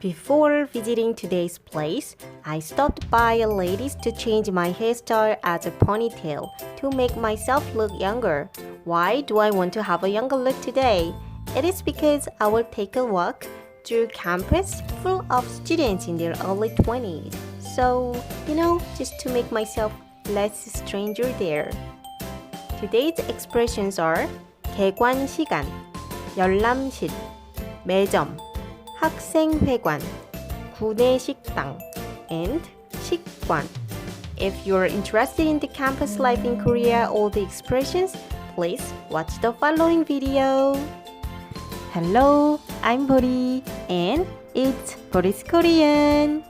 Before visiting today's place, I stopped by a lady's to change my hairstyle as a ponytail to make myself look younger. Why do I want to have a younger look today? It is because I will take a walk through campus full of students in their early 20s. So, just to make myself less stranger there. Today's expressions are 개관시간, 열람실, 매점, 학생회관, 구내식당, and 식관. If you're interested in the campus life in Korea or the expressions, please watch the following video. Hello, I'm Bori, and it's Bori's Korean.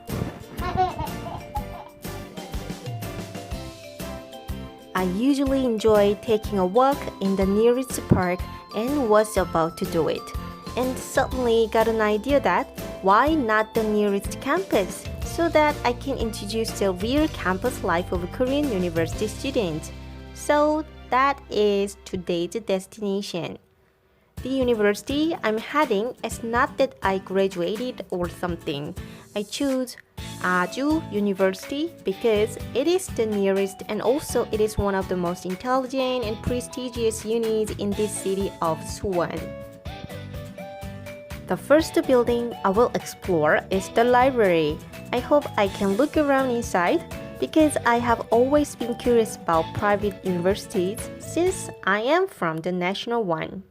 I usually enjoy taking a walk in the nearest park and was about to do it. And suddenly got an idea that why not the nearest campus so that I can introduce the real campus life of a Korean university student. So that is today's destination. The university I'm heading is not that I graduated or something. I choose Aju University because it is the nearest and also it is one of the most intelligent and prestigious unis in this city of Suwon. The first building I will explore is the library. I hope I can look around inside because I have always been curious about private universities since I am from the national one.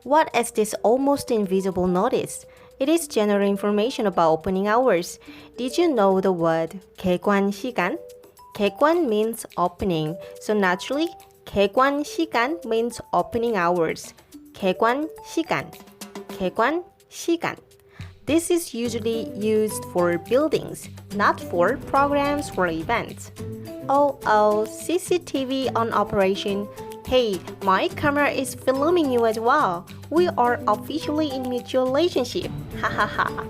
What is this almost invisible notice? It is general information about opening hours. Did you know the word 개관시간? 개관 means opening, so naturally 개관시간 means opening hours. 개관시간, 개관시간. This is usually used for buildings, not for programs or events. Oh, CCTV on operation. Hey, my camera is filming you as well. We are officially in mutual relationship. Ha ha ha.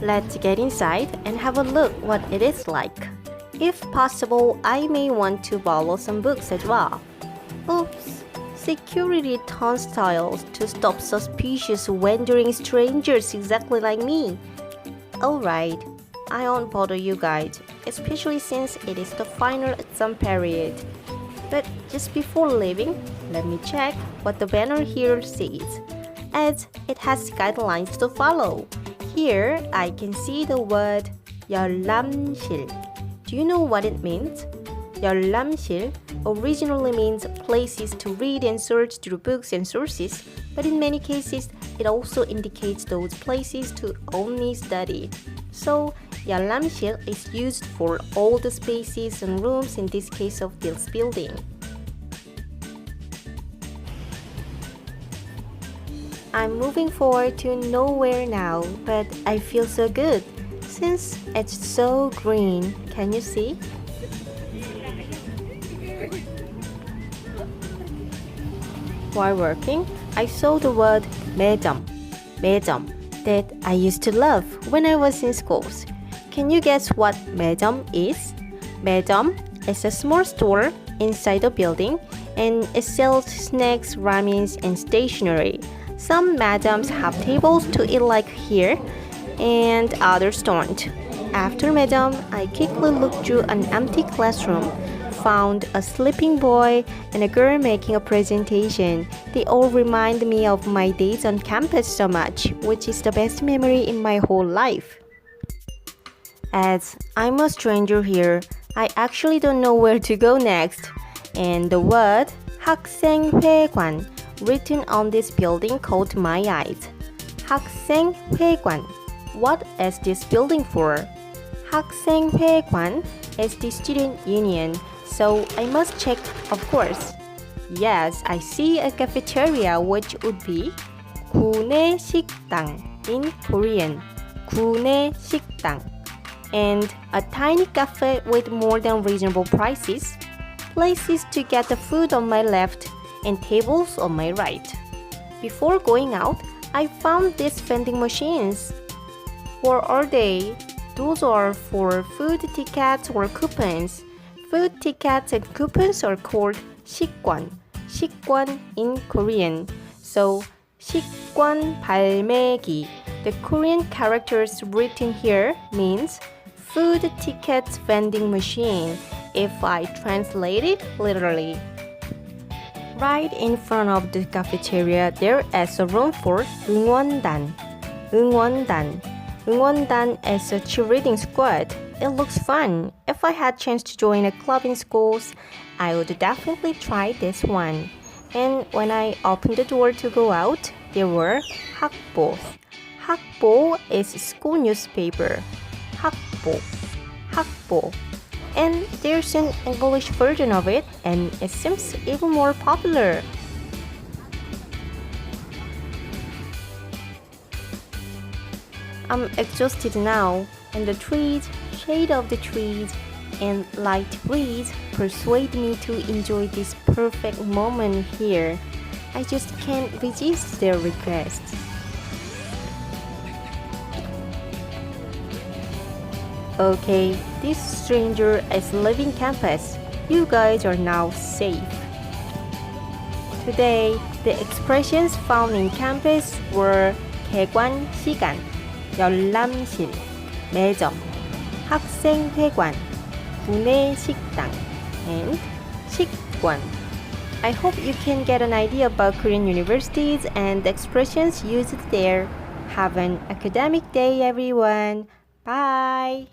Let's get inside and have a look what it is like. If possible, I may want to borrow some books as well. Oops. Security turnstiles to stop suspicious wandering strangers exactly like me. Alright, I won't bother you guys, especially since it is the final exam period. But just before leaving, let me check what the banner here says, as it has guidelines to follow. Here, I can see the word 열람실. Do you know what it means? 열람실 originally means places to read and search through books and sources, but in many cases, it also indicates those places to only study. So, 열람실 is used for all the spaces and rooms in this case of this building. I'm moving forward to nowhere now, but I feel so good since it's so green. Can you see? While working, I saw the word 매점, 매점, that I used to love when I was in schools. Can you guess what 매점 is? 매점 is a small store inside the building and it sells snacks, ramens, and stationery. Some 매점s have tables to eat like here and others don't. After 매점, I quickly looked through an empty classroom, found a sleeping boy and a girl making a presentation. They all remind me of my days on campus so much, which is the best memory in my whole life. As I'm a stranger here, I actually don't know where to go next. And the word 학생회관 written on this building caught my eyes. 학생회관. What is this building for? 학생회관 is the student union, so I must check, of course. Yes, I see a cafeteria which would be 구내식당 in Korean. 구내식당. And a tiny cafe with more than reasonable prices. Places to get the food on my left and tables on my right. Before going out, I found these vending machines. What are they? Those are for food tickets or coupons. Food tickets and coupons are called 식권. 식권 in Korean. So, 식권 발매기. The Korean characters written here means food tickets vending machine if I translate it literally. Right in front of the cafeteria, there is a room for 응원단. 응원단. 응원단 is a cheerleading squad. It looks fun. If I had chance to join a club in schools, I would definitely try this one. And when I opened the door to go out, there were 학보. 학보 is school newspaper. 학보. 학보. And there's an English version of it, and it seems even more popular. I'm exhausted now, and the trees, shade of the trees, and light breeze persuade me to enjoy this perfect moment here. I just can't resist their requests. Okay, this stranger is leaving campus. You guys are now safe. Today, the expressions found in campus were 개관시간, 열람실, 매점, 학생회관, 구내식당, and 식권. I hope you can get an idea about Korean universities and the expressions used there. Have an academic day, everyone. Bye!